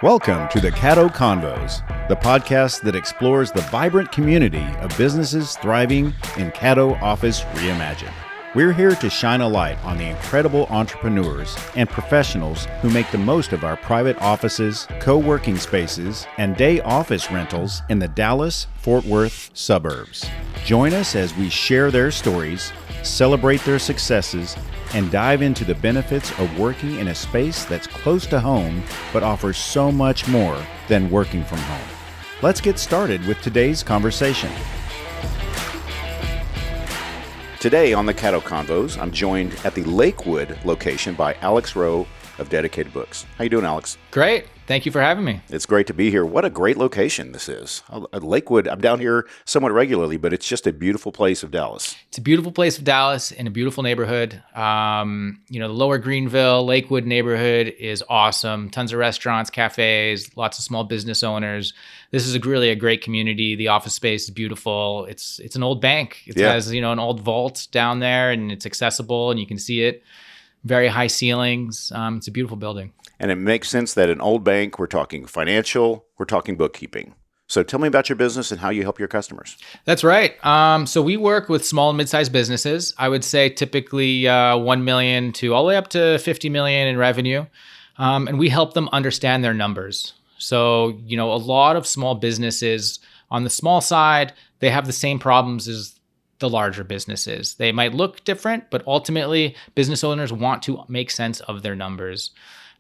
Welcome to the Caddo Convos, the podcast that explores the vibrant community of businesses thriving in Caddo Office Reimagined. We're here to shine a light on the incredible entrepreneurs and professionals who make the most of our private offices, co-working spaces, and day office rentals in the Dallas-Fort Worth suburbs. Join us as we share their stories, celebrate their successes, and dive into the benefits of working in a space that's close to home but offers so much more than working from home. Let's get started with today's conversation. Today on the Caddo Convos, I'm joined at the Lakewood location by Alex Rowe of Dedicated Books. How you doing, Alex? Great. Thank you for having me. It's great to be here. What a great location this is. Lakewood, I'm down here somewhat regularly, but it's just a beautiful place of Dallas. It's a beautiful place of Dallas in a beautiful neighborhood. The Lower Greenville, Lakewood neighborhood is awesome. Tons of restaurants, cafes, lots of small business owners. This is really a great community. The office space is beautiful. It's an old bank. It has, an old vault down there, and it's accessible and you can see it. Very high ceilings. It's a beautiful building. And it makes sense that an old bank, we're talking financial, we're talking bookkeeping. So tell me about your business and how you help your customers. That's right. So we work with small and mid-sized businesses. I would say typically 1 million to all the way up to 50 million in revenue. And we help them understand their numbers. So, a lot of small businesses on the small side, they have the same problems as the larger businesses. They might look different, but ultimately business owners want to make sense of their numbers.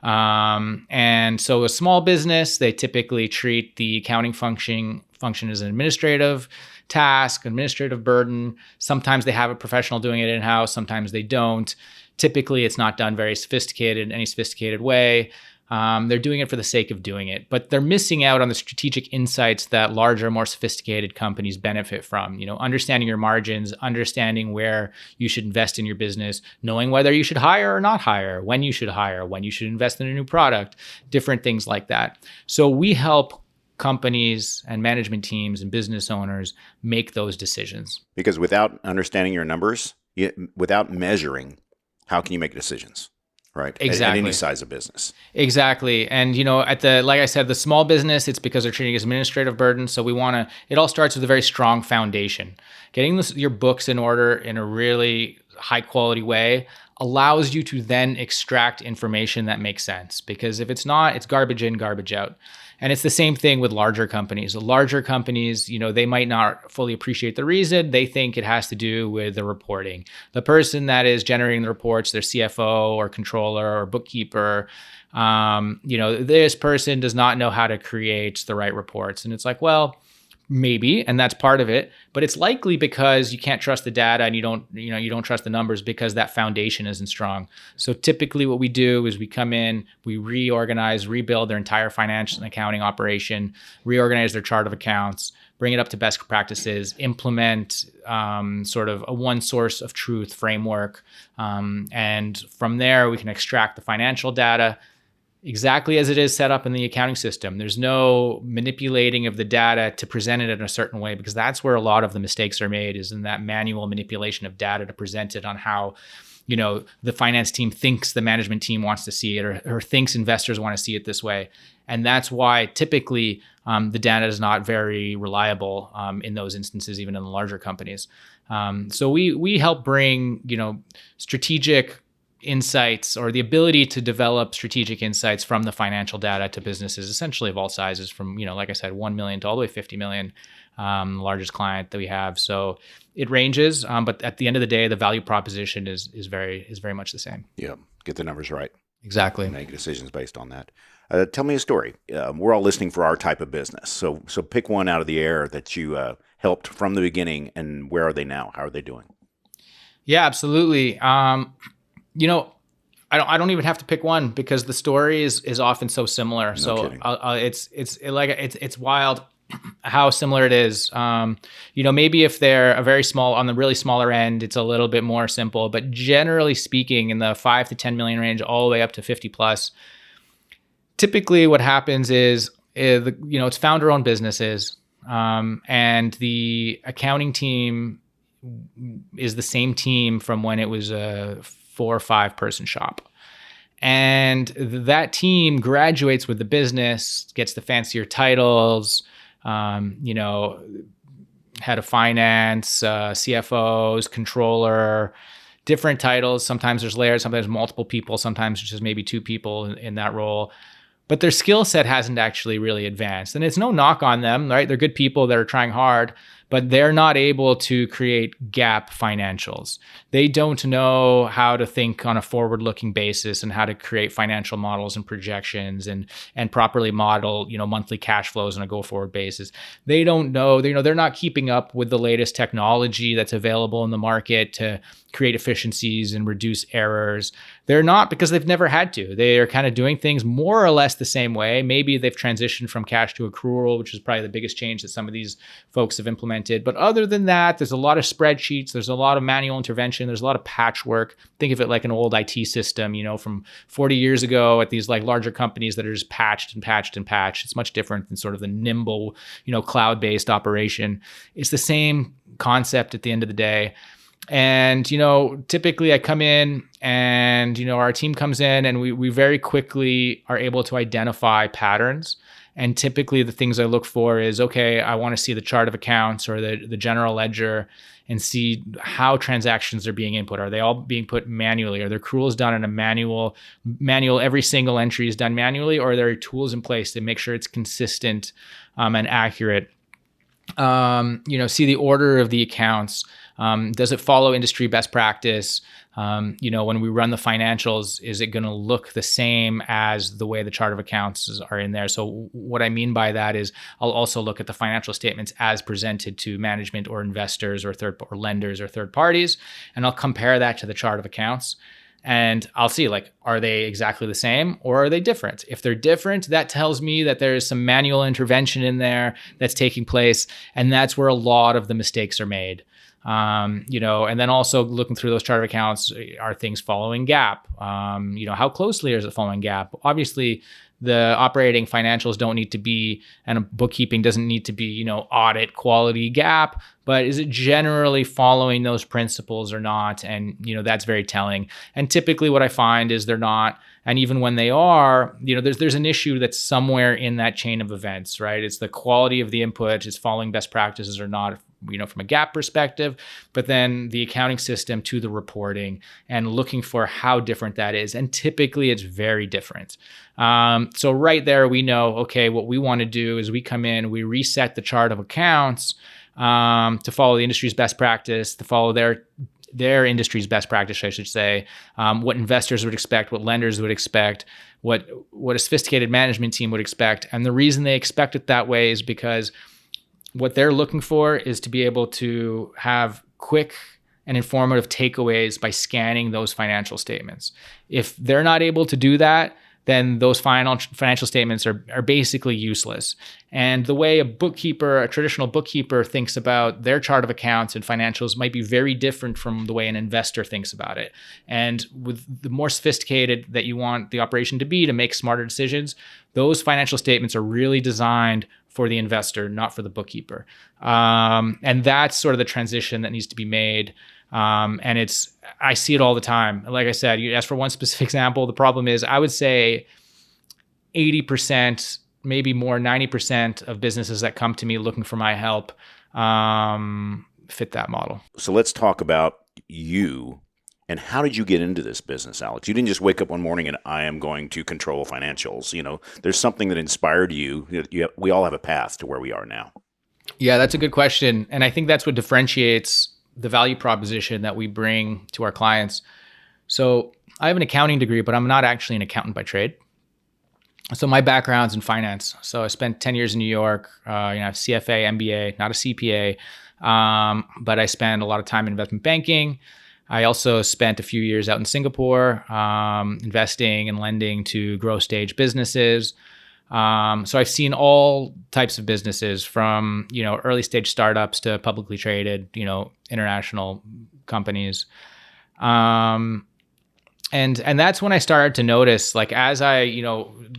And so a small business, they typically treat the accounting function as an administrative task, administrative burden. Sometimes they have a professional doing it in-house. Sometimes they don't. Typically, it's not done very sophisticated in any sophisticated way. They're doing it for the sake of doing it, but they're missing out on the strategic insights that larger, more sophisticated companies benefit from. Understanding your margins, understanding where you should invest in your business, knowing whether you should hire or not hire, when you should invest in a new product, different things like that. So we help companies and management teams and business owners make those decisions. Because without understanding your numbers, without measuring, how can you make decisions? Right. Exactly. At any size of business. Exactly. And, like I said, the small business, it's because they're treating it as administrative burden. So it all starts with a very strong foundation. Getting your books in order in a really high quality way allows you to then extract information that makes sense. Because if it's not, it's garbage in, garbage out. And it's the same thing with larger companies. The larger companies, they might not fully appreciate the reason. They think it has to do with the reporting. The person that is generating the reports, their CFO or controller or bookkeeper, this person does not know how to create the right reports. And it's like, well, maybe, and that's part of it, but it's likely because you can't trust the data and you don't trust the numbers because that foundation isn't strong. So typically what we do is we come in, we reorganize, rebuild their entire financial and accounting operation, reorganize their chart of accounts, bring it up to best practices, implement sort of a one source of truth framework. And from there, we can extract the financial data exactly as it is set up in the accounting system. There's no manipulating of the data to present it in a certain way, because that's where a lot of the mistakes are made, is in that manual manipulation of data to present it on how, the finance team thinks the management team wants to see it, or thinks investors want to see it this way. And that's why typically the data is not very reliable in those instances, even in the larger companies. So we help bring, strategic insights, or the ability to develop strategic insights from the financial data to businesses essentially of all sizes, from, like I said, 1 million to all the way 50 million, the largest client that we have. So it ranges, but at the end of the day, the value proposition is very much the same. Yeah. Get the numbers right. Exactly. Make decisions based on that. Tell me a story. We're all listening for our type of business. So pick one out of the air that you helped from the beginning, and where are they now? How are they doing? Yeah, absolutely. I don't even have to pick one, because the story is often so similar. No so kidding. It's wild how similar it is. Maybe if they're on the really smaller end, it's a little bit more simple. But generally speaking, in the 5 to 10 million range, all the way up to 50 plus, typically what happens is it's founder-owned businesses, and the accounting team is the same team from when it was a 4 or 5 person shop. And that team graduates with the business, gets the fancier titles, head of finance, CFOs, controller, different titles. Sometimes there's layers, sometimes multiple people, sometimes just maybe two people in that role. But their skill set hasn't actually really advanced. And it's no knock on them, right? They're good people that are trying hard, but they're not able to create GAAP financials. They don't know how to think on a forward-looking basis and how to create financial models and projections and properly model, monthly cash flows on a go-forward basis. They don't know, they're not keeping up with the latest technology that's available in the market to create efficiencies and reduce errors. They're not, because they've never had to. They are kind of doing things more or less the same way. Maybe they've transitioned from cash to accrual, which is probably the biggest change that some of these folks have implemented. But other than that, there's a lot of spreadsheets, there's a lot of manual intervention, there's a lot of patchwork. Think of it like an old IT system, from 40 years ago at these like larger companies that are just patched and patched and patched. It's much different than sort of the nimble, cloud-based operation. It's the same concept at the end of the day. And, typically I come in and, our team comes in and we very quickly are able to identify patterns. And typically the things I look for is, okay, I want to see the chart of accounts or the general ledger and see how transactions are being input. Are they all being put manually? Are their accruals done in a manual, every single entry is done manually, or are there tools in place to make sure it's consistent and accurate? See the order of the accounts. Does it follow industry best practice? When we run the financials, is it going to look the same as the way the chart of accounts are in there? So what I mean by that is I'll also look at the financial statements as presented to management or investors or lenders or third parties, and I'll compare that to the chart of accounts. And I'll see, are they exactly the same or are they different? If they're different, that tells me that there is some manual intervention in there that's taking place. And that's where a lot of the mistakes are made. And then also looking through those chart of accounts, are things following GAAP? How closely is it following GAAP? Obviously, the operating financials don't need to be, and bookkeeping doesn't need to be, audit quality GAAP, but is it generally following those principles or not? And, that's very telling. And typically what I find is they're not. And even when they are, there's an issue that's somewhere in that chain of events, right? It's the quality of the input, it's following best practices or not, from a GAAP perspective, but then the accounting system to the reporting and looking for how different that is. And typically it's very different. So right there, we know, okay, what we want to do is we come in, we reset the chart of accounts to follow the industry's best practice, to follow their industry's best practice, I should say, what investors would expect, what lenders would expect, what a sophisticated management team would expect. And the reason they expect it that way is because what they're looking for is to be able to have quick and informative takeaways by scanning those financial statements. If they're not able to do that, then those financial statements are basically useless. And the way a traditional bookkeeper thinks about their chart of accounts and financials might be very different from the way an investor thinks about it. And with the more sophisticated that you want the operation to be to make smarter decisions, those financial statements are really designed for the investor, not for the bookkeeper. And that's sort of the transition that needs to be made. And I see it all the time. Like I said, you asked for one specific example. The problem is, I would say 80%, maybe more, 90% of businesses that come to me looking for my help fit that model. So let's talk about you. And how did you get into this business, Alex? You didn't just wake up one morning and I am going to control financials. There's something that inspired you. We all have a path to where we are now. Yeah, that's a good question. And I think that's what differentiates the value proposition that we bring to our clients. So I have an accounting degree, but I'm not actually an accountant by trade. So my background's in finance. So I spent 10 years in New York. I have CFA, MBA, not a CPA, but I spent a lot of time in investment banking. I also spent a few years out in Singapore, investing and lending to growth stage businesses. So I've seen all types of businesses from, early stage startups to publicly traded, international companies. And that's when I started to notice, as I,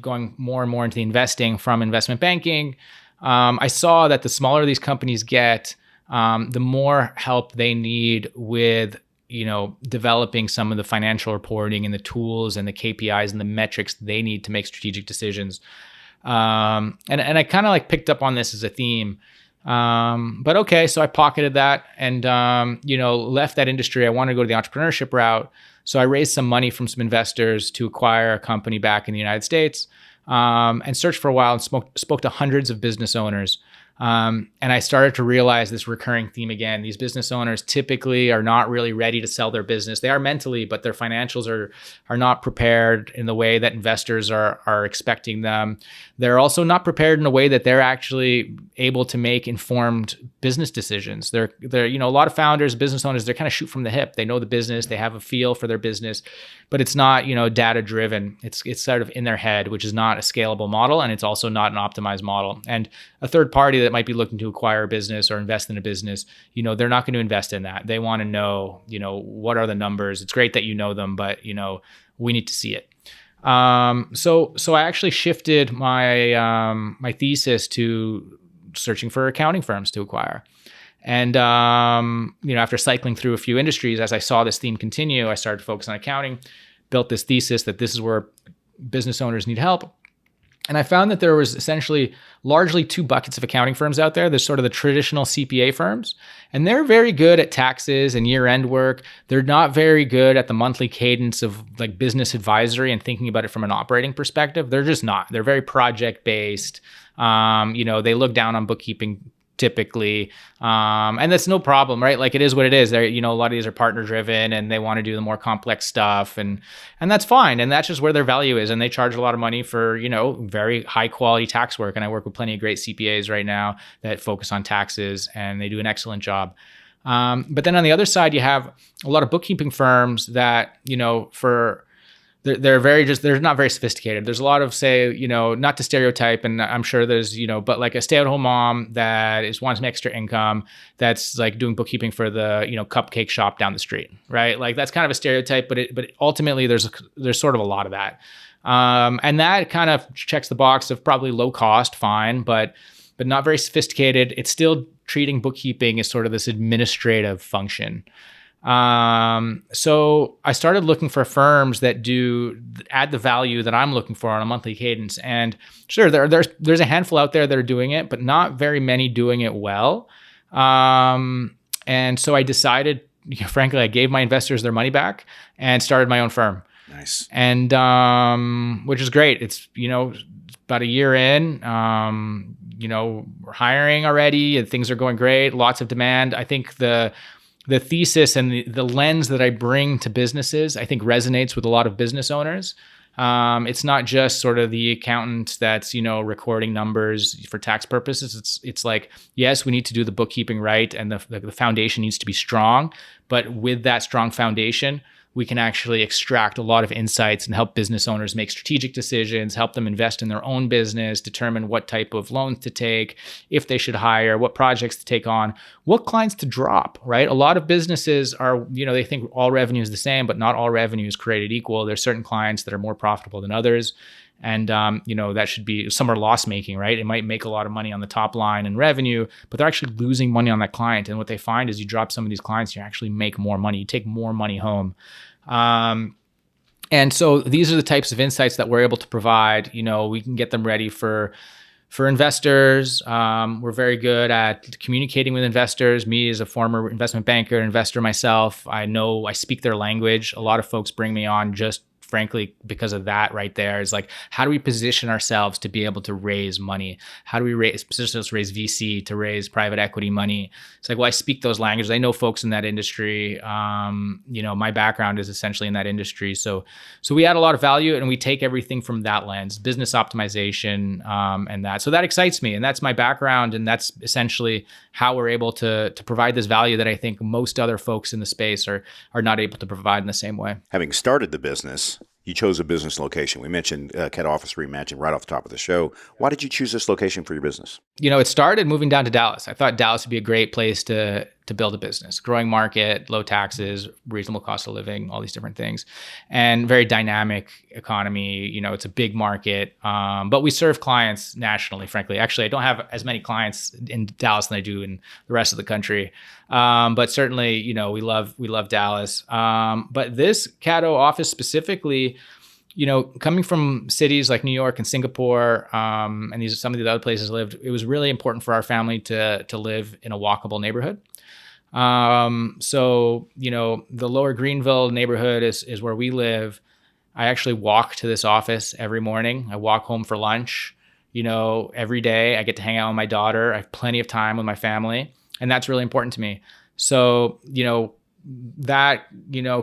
going more and more into the investing from investment banking, I saw that the smaller these companies get, the more help they need with, developing some of the financial reporting and the tools and the KPIs and the metrics they need to make strategic decisions. And I kind of like picked up on this as a theme. But okay, so I pocketed that and, left that industry. I wanted to go to the entrepreneurship route. So I raised some money from some investors to acquire a company back in the United States, and searched for a while and spoke to hundreds of business owners. And I started to realize this recurring theme again. These business owners typically are not really ready to sell their business. They are mentally, but their financials are not prepared in the way that investors are expecting them. They're also not prepared in a way that they're actually able to make informed business decisions. They're a lot of founders, business owners, they're kind of shoot from the hip. They know the business, they have a feel for their business, but it's not, data driven. It's sort of in their head, which is not a scalable model, and it's also not an optimized model. And a third party that might be looking to acquire a business or invest in a business, they're not going to invest in that. They want to know, what are the numbers? It's great that you know them, but we need to see it. So I actually shifted my my thesis to searching for accounting firms to acquire. And after cycling through a few industries, as I saw this theme continue, I started to focus on accounting, built this thesis that this is where business owners need help. And I found that there was essentially largely two buckets of accounting firms out there. There's sort of the traditional CPA firms, and they're very good at taxes and year-end work. They're not very good at the monthly cadence of like business advisory and thinking about it from an operating perspective. They're just not. They're very project-based. They look down on bookkeeping typically. And that's no problem, right? Like it is what it is. They're, a lot of these are partner driven and they want to do the more complex stuff and that's fine. And that's just where their value is. And they charge a lot of money for, very high quality tax work. And I work with plenty of great CPAs right now that focus on taxes and they do an excellent job. But then on the other side, you have a lot of bookkeeping firms that, they're not very sophisticated. There's a lot of, say, not to stereotype, and I'm sure there's, but like a stay-at-home mom that wants some extra income that's like doing bookkeeping for the, cupcake shop down the street, right? Like that's kind of a stereotype, but ultimately there's sort of a lot of that. And that kind of checks the box of probably low cost, fine, but not very sophisticated. It's still treating bookkeeping as sort of this administrative function. So I started looking for firms that add the value that I'm looking for on a monthly cadence. And sure, there's a handful out there that are doing it, but not very many doing it well. And so I decided, frankly, I gave my investors their money back and started my own firm. Nice. And, which is great. It's, about a year in, we're hiring already and things are going great. Lots of demand. I think the thesis and the lens that I bring to businesses, I think resonates with a lot of business owners. It's not just sort of the accountant that's, recording numbers for tax purposes. It's like, yes, we need to do the bookkeeping right. And the foundation needs to be strong, but with that strong foundation, we can actually extract a lot of insights and help business owners make strategic decisions, help them invest in their own business, determine what type of loans to take, if they should hire, what projects to take on, what clients to drop, right? A lot of businesses are, they think all revenue is the same, but not all revenue is created equal. There's certain clients that are more profitable than others. And, that should be, some are loss making, right? It might make a lot of money on the top line and revenue, but they're actually losing money on that client. And what they find is you drop some of these clients, you actually make more money, you take more money home. And so these are the types of insights that we're able to provide. We can get them ready for investors. We're very good at communicating with investors. Me as a former investment banker, investor myself, I speak their language. A lot of folks bring me on just frankly, because of that right there is like, how do we position ourselves to be able to raise money? How do we position ourselves to raise VC, to raise private equity money? It's like, well, I speak those languages. I know folks in that industry. My background is essentially in that industry. So we add a lot of value and we take everything from that lens, business optimization, and that. So that excites me. And that's my background. And that's essentially how we're able to provide this value that I think most other folks in the space are not able to provide in the same way. Having started the business, You chose a business location. We mentioned Caddo Office Reimagined right off the top of the show. Why did you choose this location for your business? It started moving down to Dallas. I thought Dallas would be a great place to build a business. Growing market, low taxes, reasonable cost of living, all these different things, and very dynamic economy. It's a big market, but we serve clients nationally, frankly. Actually, I don't have as many clients in Dallas than I do in the rest of the country. But certainly, we love Dallas. But this Caddo office specifically, coming from cities like New York and Singapore, and some of the other places I lived, it was really important for our family to live in a walkable neighborhood. So, the Lower Greenville neighborhood is where we live. I actually walk to this office every morning. I walk home for lunch. Every day I get to hang out with my daughter. I have plenty of time with my family, and that's really important to me. So, that,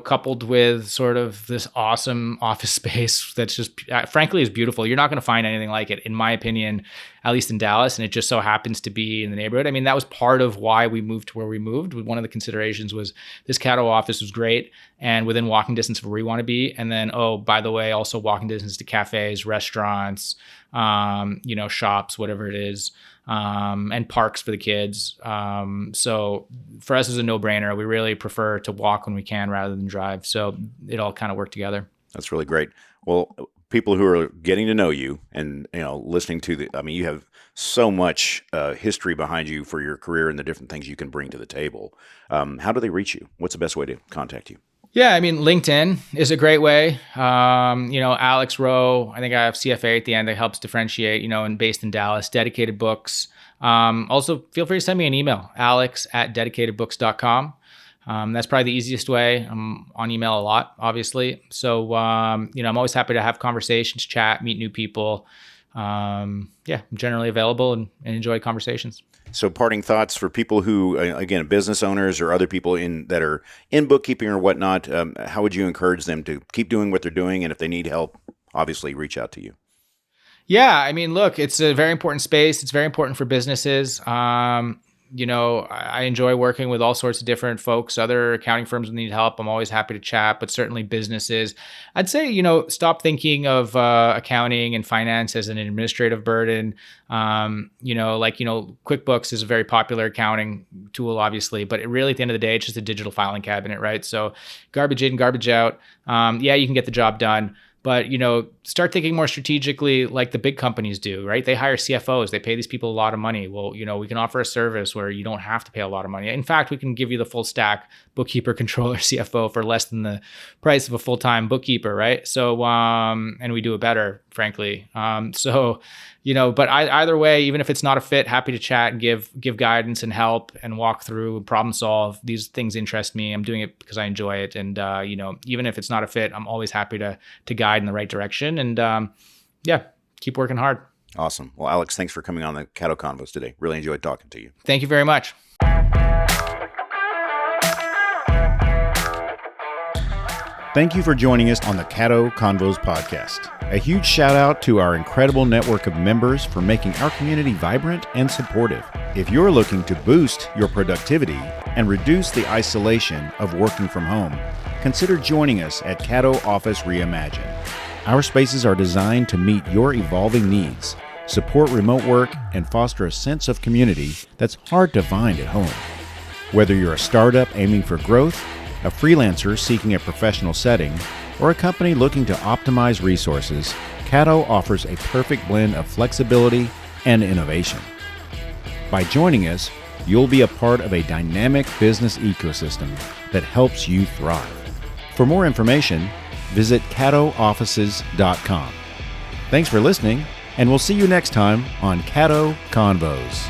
coupled with sort of this awesome office space that's just, frankly, is beautiful. You're not going to find anything like it, in my opinion, at least in Dallas. And it just so happens to be in the neighborhood. I mean, that was part of why we moved to where we moved. One of the considerations was this Caddo office was great and within walking distance of where we want to be. And then, oh, by the way, also walking distance to cafes, restaurants, shops, whatever it is. And parks for the kids. So for us, it's a no-brainer. We really prefer to walk when we can rather than drive. So it all kind of worked together. That's really great. Well, people who are getting to know you and listening to you have so much history behind you for your career and the different things you can bring to the table. How do they reach you? What's the best way to contact you? Yeah, I mean, LinkedIn is a great way. Alex Rowe, I think I have CFA at the end that helps differentiate, and based in Dallas, Dedicated Books. Also, feel free to send me an email, alex@dedicatedbooks.com. That's probably the easiest way. I'm on email a lot, obviously. So, I'm always happy to have conversations, chat, meet new people. I'm generally available and enjoy conversations. So parting thoughts for people who, again, business owners or other people that are in bookkeeping or whatnot, how would you encourage them to keep doing what they're doing? And if they need help, obviously reach out to you. Yeah, I mean, look, it's a very important space. It's very important for businesses. I enjoy working with all sorts of different folks, other accounting firms that need help. I'm always happy to chat, but certainly businesses. I'd say, stop thinking of accounting and finance as an administrative burden. QuickBooks is a very popular accounting tool, obviously, but at the end of the day, it's just a digital filing cabinet, right? So garbage in, garbage out. You can get the job done. But, start thinking more strategically like the big companies do, right? They hire CFOs. They pay these people a lot of money. Well, we can offer a service where you don't have to pay a lot of money. In fact, we can give you the full stack bookkeeper, controller, CFO for less than the price of a full-time bookkeeper, right? So, and we do it better, frankly. But either way, even if it's not a fit, happy to chat and give guidance and help and walk through, problem solve. These things interest me. I'm doing it because I enjoy it. And, even if it's not a fit, I'm always happy to guide in the right direction. And keep working hard. Awesome. Well, Alex, thanks for coming on the Caddo Convos today. Really enjoyed talking to you. Thank you very much. Thank you for joining us on the Caddo Convos podcast. A huge shout out to our incredible network of members for making our community vibrant and supportive. If you're looking to boost your productivity and reduce the isolation of working from home, consider joining us at Caddo Office Reimagined. Our spaces are designed to meet your evolving needs, support remote work, and foster a sense of community that's hard to find at home. Whether you're a startup aiming for growth, a freelancer seeking a professional setting, or a company looking to optimize resources, Caddo offers a perfect blend of flexibility and innovation. By joining us, you'll be a part of a dynamic business ecosystem that helps you thrive. For more information, visit caddooffices.com. Thanks for listening, and we'll see you next time on Caddo Convos.